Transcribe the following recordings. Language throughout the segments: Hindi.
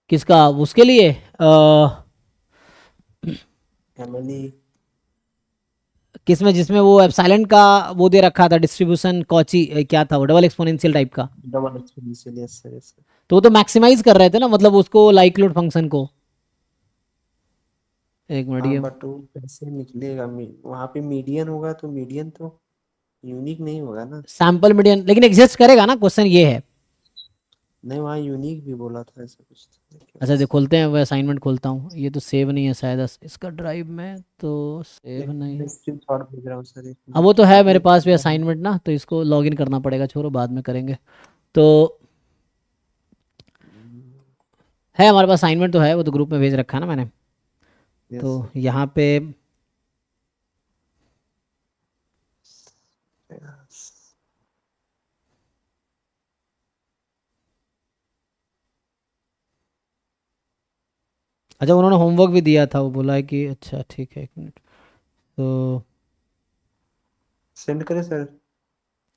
किसका? उसके लिए एमएलई किसमें, जिसमें वो एप्सिलॉन का वो दे रखा था डिस्ट्रीब्यूशन, कॉची क्या था वो, डबल एक्सपोनेंशियल टाइप का। Double exponential, yes sir yes sir. तो वो तो मैक्सिमाइज कर रहे थे ना, मतलब उसको लाइक्लीहुड फंक्शन को। एक मिनट हाँ ये, बट वो कैसे निकलेगा? वहाँ पे मीडियन होगा तो मीडियन तो यूनिक नहीं होगा ना। सैंपल मीडियन लेकिन एग्जिस्ट करेगा ना, क्वेश्चन ये है। नहीं, वहाँ यूनिक भी बोला था, ऐसा कुछ था क्या? अच्छा देखो, खोलते हैं वो असाइनमेंट, खोलता हूँ। ये तो सेव नहीं है शायद इसका ड्राइव में, तो सेव एक नहीं। मैं स्क्रीनशॉट भेज रहा हूँ सर, एक अब वो मिनट तो है मेरे आपने पास भी किया है? असाइनमेंट ना, तो इसको लॉगिन करना पड़ेगा, छोड़ो बाद में करेंगे। तो है हमारे पास असाइनमेंट तो है, वो तो ग्रुप में भेज रखा है ना मैंने। यस तो सर। यहाँ पे, अच्छा उन्होंने होमवर्क भी दिया था, वो बोला है कि अच्छा ठीक है, एक मिनट। तो सेंड करें सर?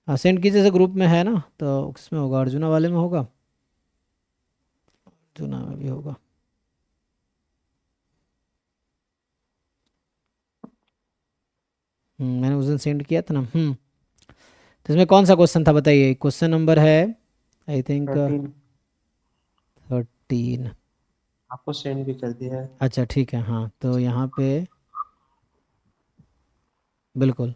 हाँ सेंड कीजिए, जैसे ग्रुप में है ना, तो किसमें होगा, अर्जुना वाले में होगा, अर्जुना में भी होगा। मैंने उस दिन सेंड किया था ना। तो इसमें कौन सा क्वेश्चन था बताइए? क्वेश्चन नंबर है आई थिंक 13 13। आपको सेंड भी कर दिया है। अच्छा ठीक है, हाँ तो यहाँ पे बिल्कुल।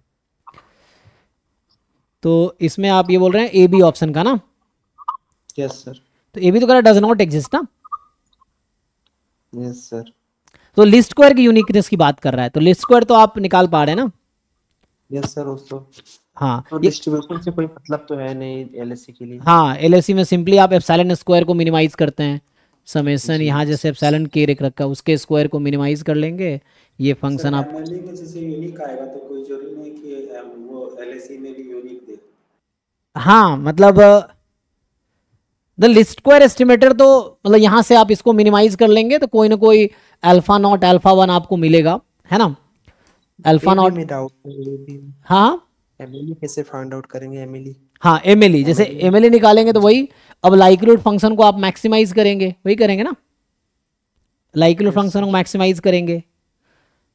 तो इसमें आप ये बोल रहे हैं ए बी ऑप्शन का ना? Yes sir. तो ए बी तो कह रहा डज नॉट एग्जिस्ट ना। Yes sir. तो लिस्ट स्क्वायर की यूनिकनेस की बात कर रहा है, तो लिस्ट स्क्वायर तो आप निकाल पा रहे हैं ना? यस सर, उसको हाँ तो ये, डिस्ट्रीब्यूशन से कोई मतलब तो है नहीं एलएससी के लिए। हाँ एलएससी में सिंपली आप एप्सिलॉन स्क्वायर को मिनिमाइज करते हैं, समेसन जी यहाँ यस जैसे यस। एप्सिलॉन के रख रखा है, उसके स्क्वायर को मिनिमाइज कर लेंगे। ये सर फंक्शन आप, एमएलई में जैसे यूनिक आएगा तो कोई जरूरी नहीं कि वो एलएसई में भी यूनिक दे। हाँ मतलब द लिस्ट स्क्वायर एस्टिमेटर, तो मतलब यहाँ से आप इसको मिनिमाइज कर लेंगे तो कोई ना कोई अल्फा नॉट अल्फा वन आपको मिलेगा, है ना? अल्फा एबी नॉट, में डाउट है, एबी में हाँ एमएलई कैसे फाइंड आउट करेंगे? एमएलई हाँ एम एल ई, जैसे एमएलई एम एल ई निकालेंगे तो वही। अब लाइक्लीहुड फंक्शन को आप मैक्सिमाइज करेंगे, वही करेंगे ना, लाइक्लीहुड यस फंक्शन को सर। मैक्सिमाइज करेंगे।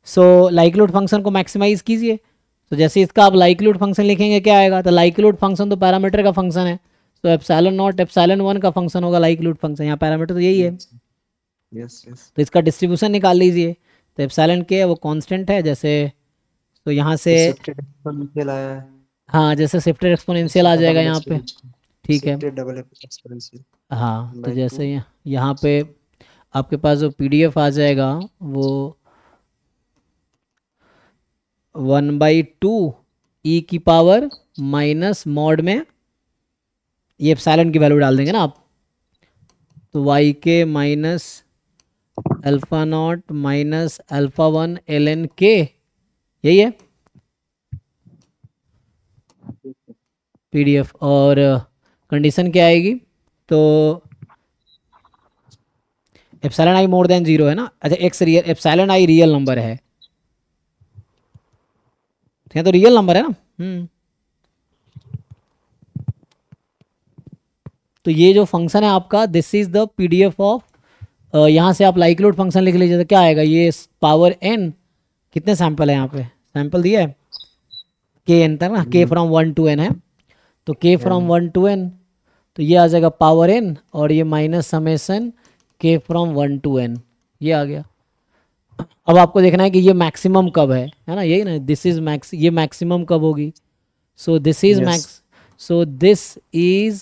सो लाइक्लीहुड फंक्शन को मैक्सिमाइज कीजिए। तो जैसे इसका आप लाइक्लीहुड फंक्शन लिखेंगे क्या आएगा? तो लाइक्लीहुड फंक्शन तो पैरामीटर का फंक्शन है, तो एप्सिलॉन नॉट एप्सिलॉन वन का फंक्शन होगा लाइक्लीहुड फंक्शन, यहाँ पैरामीटर तो यही है। Yes yes. तो इसका डिस्ट्रीब्यूशन निकाल लीजिए। तो एप्सिलॉन के वो कांस्टेंट है जैसे, तो यहाँ से, तो शिफ्टेड एक्सपोनेंशियल आया है। हाँ जैसे शिफ्टेड एक्सपोनेंशियल आ इसका जाएगा डबल यहाँ पे। एक्सपोनेंशियल, ठीक है, शिफ्टेड डबल एक्सपोनेंशियल हाँ तो बाय 2। जैसे यहाँ पे आपके पास जो पीडीएफ आ जाएगा वो 1/2 ई की पावर माइनस मॉड में, ये एप्सिलॉन की वैल्यू डाल देंगे ना आप, तो वाई के minus alpha naught minus alpha one L N K, यही है पीडीएफ। और कंडीशन क्या आएगी? तो epsilon I more than zero है ना, अच्छा X real, epsilon I real number है, यहाँ तो रियल नंबर है ना। तो ये जो फंक्शन है आपका, this is the PDF of, यहाँ से आप लाइक्लीहुड फंक्शन लिख लीजिए तो क्या आएगा, ये पावर एन, कितने सैंपल है यहाँ पे, सैंपल दिया है के एन तक ना, के फ्रॉम 1 to n है, तो के फ्रॉम 1 to n, तो ये आ जाएगा पावर एन, और ये माइनस समेसन के फ्रॉम 1 to n, ये आ गया। अब आपको देखना है कि ये मैक्सिमम कब है ना, यही ना, दिस इज मैक्स, ये मैक्सिमम कब होगी? So this is yes max, so this is,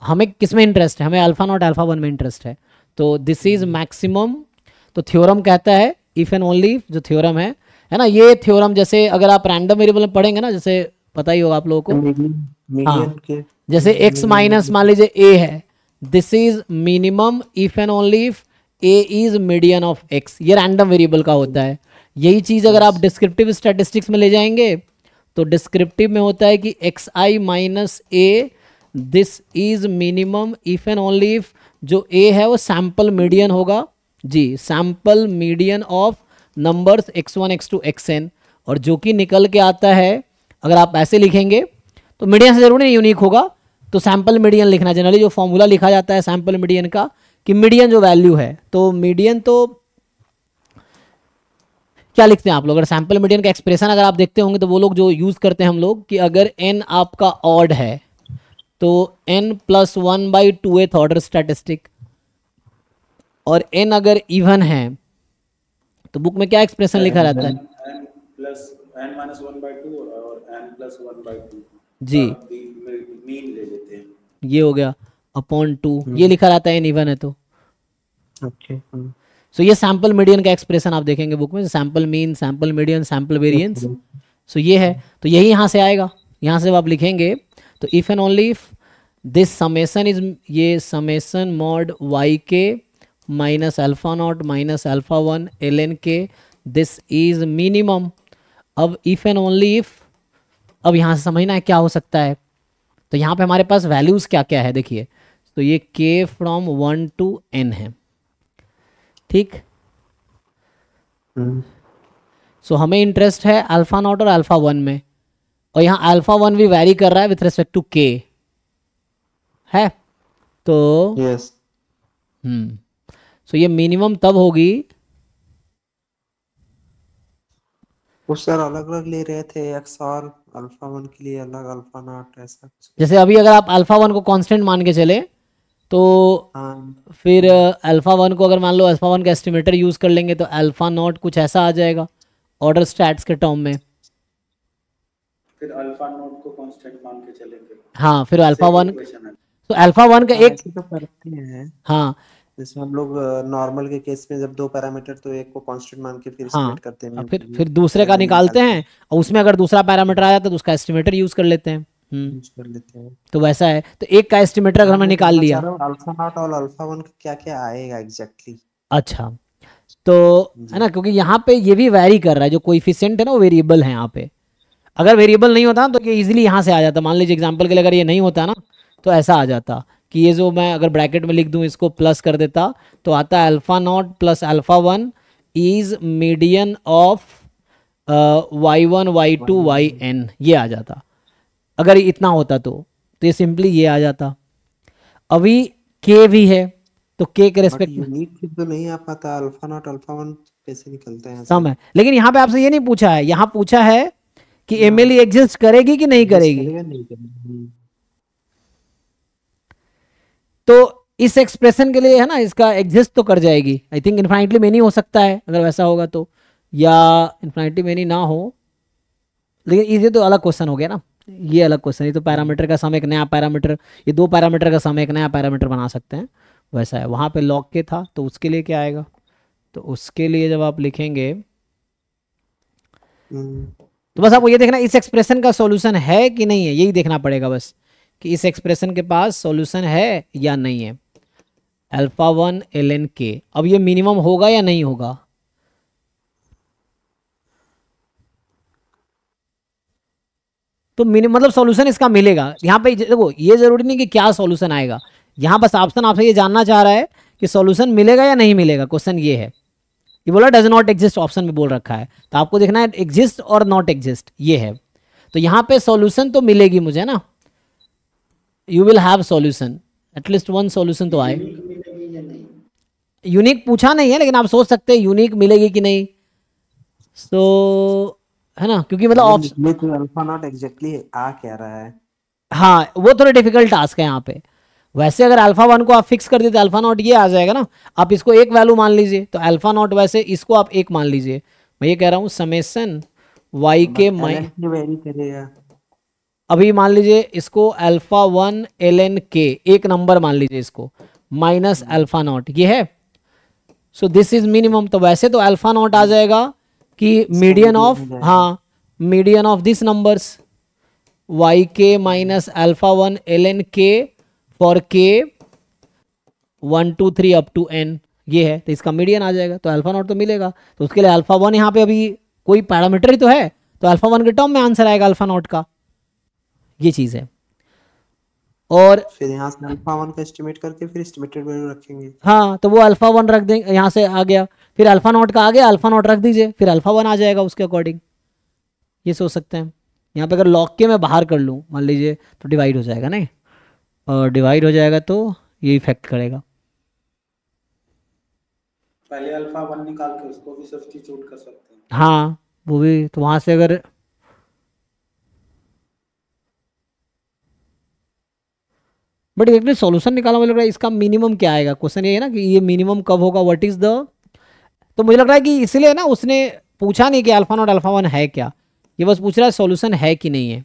हमें किस में इंटरेस्ट है? हमें अल्फा नॉट अल्फा वन में इंटरेस्ट है, तो दिस इज मैक्सिमम। तो थ्योरम कहता है इफ एंड ओनली, जो थ्योरम है ना, ये थ्योरम जैसे अगर आप रैंडम वेरिएबल में पढ़ेंगे ना, जैसे पता ही होगा आप लोगों को, मीडियन हाँ के जैसे x माइनस मान लीजिए a है, this is minimum if and only if a is median of x, ये रैंडम वेरिएबल का होता है। यही चीज अगर आप डिस्क्रिप्टिव स्टैटिस्टिक्स में ले जाएंगे तो डिस्क्रिप्टिव में होता है कि x i minus a, this is minimum if and only if जो a है वो सैंपल मीडियन होगा जी, sample median of numbers x1 x2 xn, और जो कि निकल के आता है, अगर आप ऐसे लिखेंगे तो मीडियन से जरूरी नहीं यूनिक होगा, तो सैंपल मीडियन लिखना, जनरली जो फॉर्मूला लिखा जाता है सैंपल मीडियन का कि मीडियन जो वैल्यू है, तो मीडियन तो क्या लिखते हैं आप लोग, अगर सैंपल मीडियन का एक्सप्रेशन अगर आप देखते होंगे तो वो लोग जो यूज करते हैं हम लोग कि अगर n आपका ऑड है तो n+1/2th ऑर्डर स्टैटिस्टिक, और n अगर इवन है तो बुक में क्या एक्सप्रेशन लिखा रहता है? n प्लस n माइनस 1/2 और n प्लस 1/2 जी, मीन ले लेते हैं। ये हो गया अपॉन 2, ये लिखा रहता है n इवन है तो। ओके। सो ये सैंपल मीडियन का एक्सप्रेशन आप देखेंगे बुक में, sample mean, sample median, sample variance. So ये है, तो यही यहाँ से आएगा, यहाँ से आप लिखेंगे तो if and only if this summation is, ये समेशन मॉड वाई के minus alpha naught minus alpha 1 ln के, दिस इज मिनिमम। अब इफ एंड ओनली इफ, अब यहाँ से समझना है क्या हो सकता है, तो यहाँ पे हमारे पास वैल्यूज क्या क्या है देखिए, तो ये k फ्रॉम 1 to n है, ठीक। सो हमें इंटरेस्ट है अल्फा नॉट और अल्फा 1 में, और यहाँ अल्फा 1 भी वैरी कर रहा है विथ रिस्पेक्ट टू k है, तो यस। सो ये मिनिमम तब होगी, वो सर अलग अलग ले रहे थे, एक्स और अल्फा 1 के लिए अलग, अल्फा नॉट ऐसा कुछ। जैसे अभी अगर आप अल्फा 1 को कांस्टेंट मान के चले तो हाँ फिर अल्फा 1 को अगर मान लो अल्फा 1 का एस्टिमेटर यूज कर लेंगे तो अल्फा नॉट कुछ ऐसा आ जाएगा ऑर्डर स्टैट्स के टर्म में, फिर अल्फा नोट को कांस्टेंट मान के चलेंगे। हाँ फिर अल्फा 1, इक्वेशन है। तो अल्फा 1 का हाँ, एक, ऐसे तो करते हैं। हाँ जैसे हम लोग नॉर्मल के केस में जब दो पैरामीटर तो एक को कांस्टेंट मान के फिर हाँ, एस्टिमेट करते हैं, फिर दूसरे का निकालते हैं, और उसमें अगर दूसरा पैरामीटर आ जाता है तो उसका एस्टिमेटर यूज कर लेते हैं। यूज कर लेते हैं। तो वैसा है, तो एक का एस्टिमेटर अगर हमने निकाल लिया, अल्फा नॉट और अल्फा 1 का क्या क्या आएगा एग्जैक्टली? अच्छा तो है ना, क्योंकि यहाँ पे ये भी वैरी कर रहा है, जो कोएफिशिएंट है ना वो वेरिएबल है यहाँ पे, अगर वेरिएबल नहीं होता तो ये इजीली यहाँ से आ जाता, मान लीजिए एग्जांपल के लिए अगर ये नहीं होता ना तो ऐसा आ जाता कि ये जो मैं अगर ब्रैकेट में लिख दूँ इसको प्लस कर देता तो आता है alpha not plus alpha 1 is median of y1 y2 yn, ये आ जाता अगर इतना होता तो ये सिंपली ये आ जाता। अभी k भी है तो k के रेस्पेक्ट में यूनिक तो नहीं आ पाता, अल्फा नॉट अल्फा 1 कैसे निकलते हैं? सम है, लेकिन यहाँ पे आपसे ये नहीं पूछा है, यहाँ पूछा है कि एमएलई एग्जिस्ट करेगी कि नहीं करेगी, नहीं करेगी। तो इस एक्सप्रेशन के लिए है ना इसका एग्जिस्ट तो कर जाएगी, आई थिंक इन्फाइनिटली मेनी हो सकता है अगर वैसा होगा तो, या इन्फाइनिटली मेनी ना हो, लेकिन ये तो अलग क्वेश्चन हो गया ना, ये अलग क्वेश्चन, ये तो पैरामीटर का सम एक नया पैरामीटर, ये दो पैरामीटर का सम एक नया पैरामीटर बना सकते हैं, वैसा है। वहाँ पे लॉग के था तो उसके लिए क्या आएगा, तो उसके लिए जब आप लिखेंगे तो बस आपको ये देखना इस एक्सप्रेशन का सॉल्यूशन है कि नहीं है, यही देखना पड़ेगा बस कि इस एक्सप्रेशन के पास सॉल्यूशन है या नहीं है, अल्फा 1 ln k। अब ये मिनिमम होगा या नहीं होगा, तो मतलब सॉल्यूशन इसका मिलेगा। यहाँ पे देखो ये जरूरी नहीं कि क्या सॉल्यूशन आएगा, यहाँ बस ऑप्शन आपसे ये जानना चाह रहा है कि सॉल्यूशन मिलेगा या नहीं मिलेगा, क्वेश्चन ये है। ये बोला डज नॉट एग्जिस्ट ऑप्शन में बोल रखा है, तो आपको देखना है एग्जिस्ट और नॉट एग्जिस्ट, ये है। तो यहाँ पे सॉल्यूशन तो मिलेगी मुझे ना, you will have solution, at least one solution तो आए। यूनिक पूछा नहीं है लेकिन आप सोच सकते हैं यूनिक मिलेगी कि नहीं, तो है ना, क्योंकि मतलब ऑप्शन तो अल्फा नॉट एग्जैक्टली आ क्या रहा है, हाँ वो थोड़ा डिफिकल्ट टास्क है यहाँ पे। वैसे अगर अल्फा 1 को आप फिक्स कर देते अल्फा नॉट ये आ जाएगा ना, आप इसको एक वैल्यू मान लीजिए तो अल्फा नॉट, वैसे इसको आप एक मान लीजिए, मैं ये कह रहा हूँ समेशन वाई के वेरी करेगा। अभी मान लीजिए इसको अल्फा 1 ln k एक नंबर मान लीजिए इसको, माइनस अल्फा नॉट ये है, सो दिस इज मिनिमम। तो वैसे तो अल्फा नॉट आ जाएगा कि मीडियन ऑफ, हाँ median of this numbers y के minus alpha 1 ln k for k 1 2 3 up to n, ये है, तो इसका मीडियन आ जाएगा, तो अल्फा नॉट तो मिलेगा। तो उसके लिए अल्फा 1 यहाँ पे अभी कोई पैरामीटर ही तो है, तो अल्फा 1 के टर्म में आंसर आएगा अल्फा नॉट का, ये चीज है। और फिर यहाँ से अल्फा 1 का एस्टिमेट करके फिर एस्टिमेटेड वैल्यू रखेंगे, हाँ तो वो अल्फा 1 रख देंगे, यहाँ से आ गया, फिर अल्फा नॉट का आ गया, अल्फा नॉट रख दीजिए, फिर अल्फा 1 आ जाएगा उसके अकॉर्डिंग, ये सोच सकते हैं। यहाँ पे अगर लॉग के मैं बाहर कर लूँ मान लीजिए तो डिवाइड हो जाएगा नहीं, और डिवाइड हो जाएगा तो ये इफेक्ट करेगा। पहले अल्फा 1 निकाल के उसको भी सब्स्टिट्यूट कर सकते हैं। हाँ वो भी, तो वहां से अगर बट एक्चुअली सॉल्यूशन निकाला, मुझे लग रहा है इसका मिनिमम क्या आएगा। क्वेश्चन ये है ना कि ये मिनिमम कब होगा, व्हाट इज द, तो मुझे लग रहा है कि इसलिए ना उसने पूछा नहीं कि अल्फा नॉट अल्फा वन है क्या, ये बस पूछ रहा है सॉल्यूशन है कि नहीं है।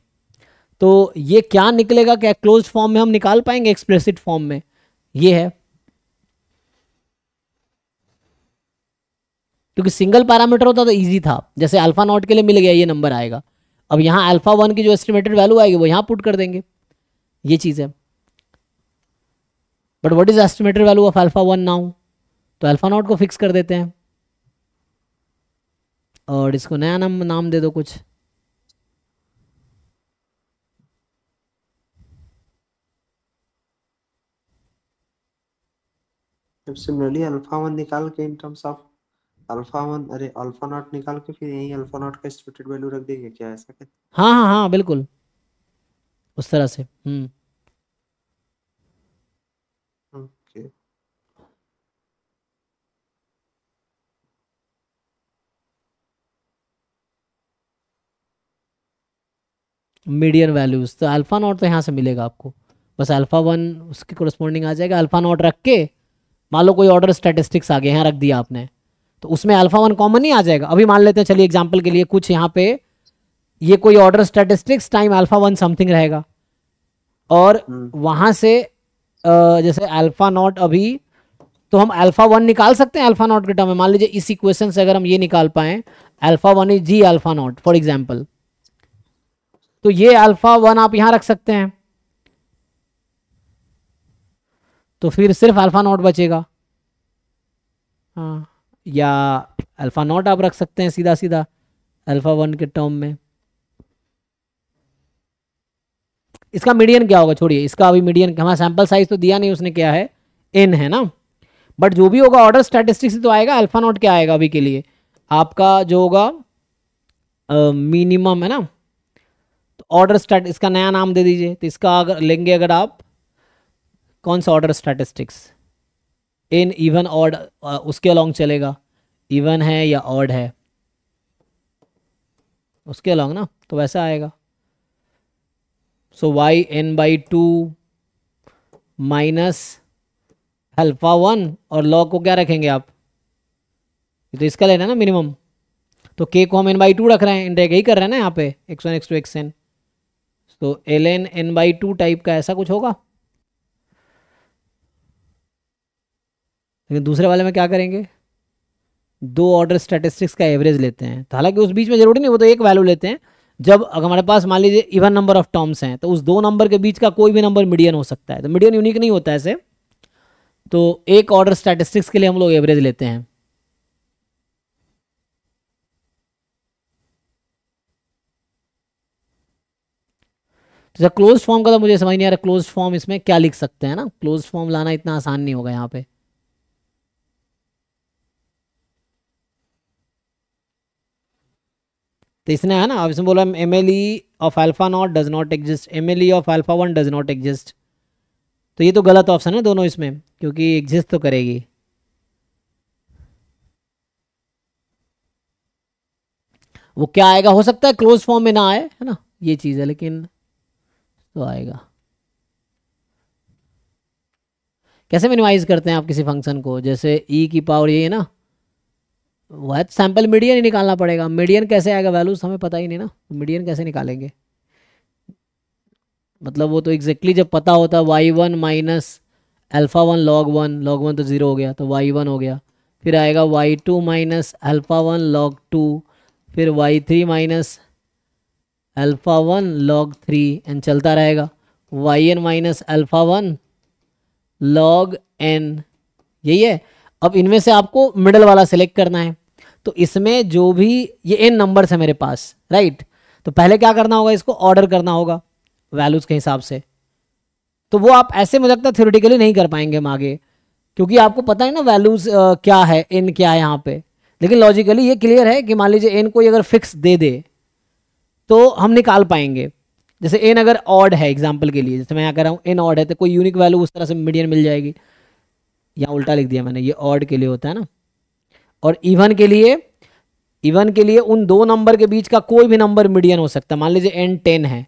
तो ये क्या निकलेगा, क्या क्लोज्ड फॉर्म में हम निकाल पाएंगे, एक्सप्लिसिट फॉर्म में, ये है। क्योंकि सिंगल पैरामीटर होता तो इजी था, जैसे अल्फा नॉट के लिए मिल गया ये नंबर आएगा, अब यहाँ अल्फा वन की जो एस्टिमेटेड वैल्यू आएगी वो यहाँ पुट कर देंगे, ये चीज़ है। But what is estimated value of alpha one now, तो अल्फा नॉट को फिक्स कर देते हैं और इसको नया नाम दे दो कुछ। सिमिलरली अल्फा वन निकाल के in terms of alpha one, अरे अल्फा नॉट निकाल के फिर यही अल्फा नॉट का एस्टिमेटेड वैल्यू रख देंगे क्या, ऐसा क्या? हाँ हाँ हाँ बिल्कुल उस तरह से। ओके। मीडियन वैल्यूज तो अल्फा नॉट तो यहाँ से मिलेगा आपको, बस अल्फा वन उसके कोरस्पॉन्डिंग आ जाएगा। अल्फा नॉट रख के मान लो कोई ऑर्डर स्टैटिस्टिक्स आ गया यहाँ रख दिया आपने, तो उसमें अल्फा वन कॉमन ही आ जाएगा। अभी मान लेते हैं चलिए एग्जांपल के लिए कुछ यहाँ पे ये कोई order statistics time alpha one something रहेगा, और वहां से जैसे अल्फा नॉट अभी, तो हम अल्फा वन निकाल सकते हैं अल्फा नॉट के टर्म में। मान लीजिए इस इक्वेशन से अगर हम ये निकाल पाए alpha one is G alpha naught for example, तो ये अल्फा वन आप यहां रख सकते हैं, तो फिर सिर्फ अल्फा नॉट बचेगा। हाँ, या अल्फा नॉट आप रख सकते हैं सीधा सीधा अल्फा वन के टर्म में। इसका मीडियन क्या होगा, छोड़िए इसका अभी मीडियन, हमारा सैंपल साइज तो दिया नहीं उसने, क्या है n है ना, बट जो भी होगा ऑर्डर स्टैटिस्टिक्स तो आएगा। अल्फा नॉट क्या आएगा अभी के लिए आपका जो होगा मिनिमम है ना, तो ऑर्डर स्टैट इसका नया नाम दे दीजिए। तो इसका अगर लेंगे अगर आप कौन सा order statistics, in even odd उसके अलॉन्ग चलेगा, इवन है या ऑड है उसके अलॉन्ग ना, तो वैसा आएगा। So y n by two minus alpha one, और लॉग को क्या रखेंगे आप, ये तो इसका लेना है ना मिनिमम, तो के को हम एन बाई टू रख रहे हैं, इंडेक यही कर रहे हैं ना यहाँ पे x one x two x n, तो l n n by two type का ऐसा कुछ होगा। लेकिन दूसरे वाले में क्या करेंगे, दो ऑर्डर स्टैटिस्टिक्स का एवरेज लेते हैं, तो हालांकि उस बीच में जरूरी नहीं, वो तो एक वैल्यू लेते हैं। जब अगर हमारे पास मान लीजिए इवन नंबर ऑफ टर्म्स हैं, तो उस दो नंबर के बीच का कोई भी नंबर मीडियन हो सकता है, तो मीडियन यूनिक नहीं होता है ऐसे, तो एक ऑर्डर स्टैटिस्टिक्स के लिए हम लोग एवरेज लेते हैं। तो क्लोज फॉर्म का तो मुझे समझ नहीं आ रहा, क्लोज फॉर्म इसमें क्या लिख सकते हैं ना, क्लोज फॉर्म लाना इतना आसान नहीं होगा यहाँ पे। तो इसने है ना, अब इसमें बोला M L E of alpha naught does not exist, M L E of alpha one does not exist, तो ये तो गलत ऑप्शन है दोनों इसमें, क्योंकि एग्जिस्ट तो करेगी। वो क्या आएगा, हो सकता है क्लोज फॉर्म में ना आए, है ना, ये चीज़ है, लेकिन तो आएगा। कैसे मिनिमाइज करते हैं आप किसी फंक्शन को, जैसे ई की पावर ये है ना, वह सैंपल मीडियन ही निकालना पड़ेगा। मीडियन कैसे आएगा, वैल्यूज हमें पता ही नहीं ना, मीडियन कैसे निकालेंगे, मतलब वो तो एग्जैक्टली जब पता होता y one minus alpha one log one तो ज़ीरो हो गया, तो वाई वन हो गया, फिर आएगा y two minus alpha one log two, फिर y three minus alpha one log three, n चलता रहेगा, y n minus alpha one log n, यही है। अब इनमें से आपको मिडल वाला सेलेक्ट करना है, तो इसमें जो भी ये एन नंबर्स है मेरे पास, राइट, तो पहले क्या करना होगा, इसको ऑर्डर करना होगा वैल्यूज के हिसाब से। तो वो आप ऐसे मुझे लगता है थ्योरेटिकली नहीं कर पाएंगे हम आगे, क्योंकि आपको पता है ना वैल्यूज क्या है, एन क्या है यहाँ पे, लेकिन लॉजिकली ये क्लियर है कि मान लीजिए एन कोई अगर फिक्स दे दे तो हम निकाल पाएंगे। जैसे एन अगर ऑड है एग्जाम्पल के लिए, जैसे मैं यहाँ कह रहा हूँ एन ऑड है, तो कोई यूनिक वैल्यू उस तरह से मीडियन मिल जाएगी, यहाँ उल्टा लिख दिया मैंने, ये ऑड के लिए होता है ना, और इवन के लिए उन दो नंबर के बीच का कोई भी नंबर मीडियन हो सकता है। मान लीजिए n 10 है,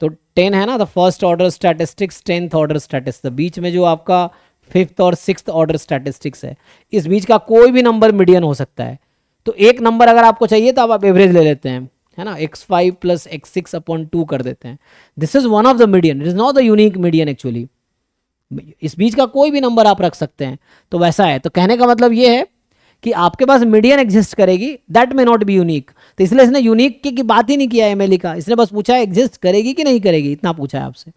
तो 10 है ना, तो first order statistics, 10th order statistics, बीच में जो आपका 5th और 6th ऑर्डर स्टैटिस्टिक्स है, इस बीच का कोई भी नंबर मीडियन हो सकता है। तो एक नंबर अगर आपको चाहिए तो आप एवरेज ले लेते हैं, है ना, x5 प्लस x6 अपॉन 2 कर देते हैं। This is one of the median, it is not the unique median actually. इस बीच का कोई भी नंबर आप रख सकते हैं। तो वैसा है, तो कहने का मतलब ये है कि आपके पास मीडियन एग्जिस्ट करेगी, that may not be unique. तो इसलिए इसने यूनिक की बात ही नहीं किया है एमएलई का, इसने बस पूछा है एग्जिस्ट करेगी कि नहीं करेगी, इतना पूछा है आपसे।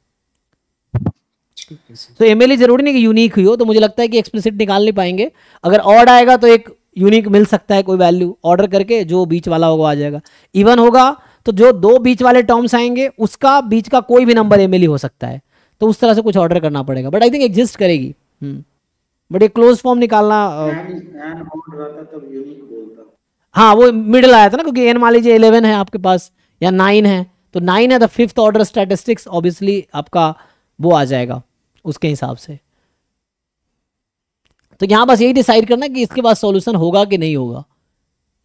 तो एमएलई जरूरी नहीं कि यूनिक हुई हो, तो मुझे लगता है कि एक्सप्लिसिट निकाल नहीं पाएंगे। अगर ऑड आएगा तो एक यूनिक मिल सकता है, कोई वैल्यू ऑर्डर करके जो बीच वाला होगा आ जाएगा। इवन होगा तो जो दो बीच वाले टर्म्स आएंगे उसका बीच का कोई भी नंबर एमएलई हो सकता है, तो उस तरह से कुछ ऑर्डर करना पड़ेगा, बट आई थिंक एग्जिस्ट करेगी। बट ये क्लोज फॉर्म निकालना एन ऑड रहता तब यूनिक बोलता। हाँ, वो मिडिल आया था ना, क्योंकि एन मान लीजिए 11 है आपके पास या 9 है, तो 9 है, the 5th order statistics obviously आपका वो आ जाएगा उसके हिसाब से। तो यहाँ बस यही डिसाइड करना कि इसके पास सॉल्यूशन होगा कि नहीं होगा,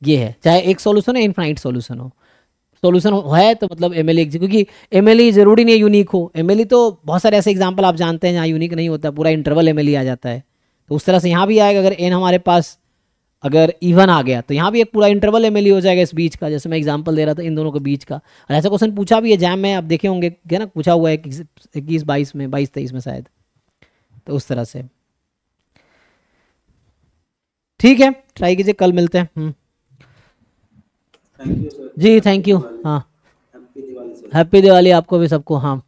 ये है, चाहे एक सॉल्यूशन है, इनफाइनाइट सॉल्यूशन हो। सॉल्यूशन है तो मतलब एमएलई, क्योंकि एमएलई जरूरी नहीं है यूनिक हो। एमएलई तो बहुत सारे ऐसे एग्जांपल आप जानते हैं जहाँ यूनिक नहीं होता, पूरा इंटरवल एमएलई आ जाता है। तो उस तरह से यहाँ भी आएगा, अगर एन हमारे पास अगर इवन आ गया तो यहाँ भी एक पूरा इंटरवल एमएलई हो जाएगा इस बीच का, जैसे मैं एग्जांपल दे रहा था इन दोनों के बीच का। और ऐसा क्वेश्चन पूछा भी है जैम में, आप देखे होंगे क्या ना, पूछा हुआ है 21-22 में, 22-23 में शायद। तो उस तरह से ठीक है, ट्राई कीजिए, कल मिलते हैं। Thank you sir. जी थैंक यू। हाँ, happy Diwali sir. Happy Diwali आपको भी सबको। हाँ।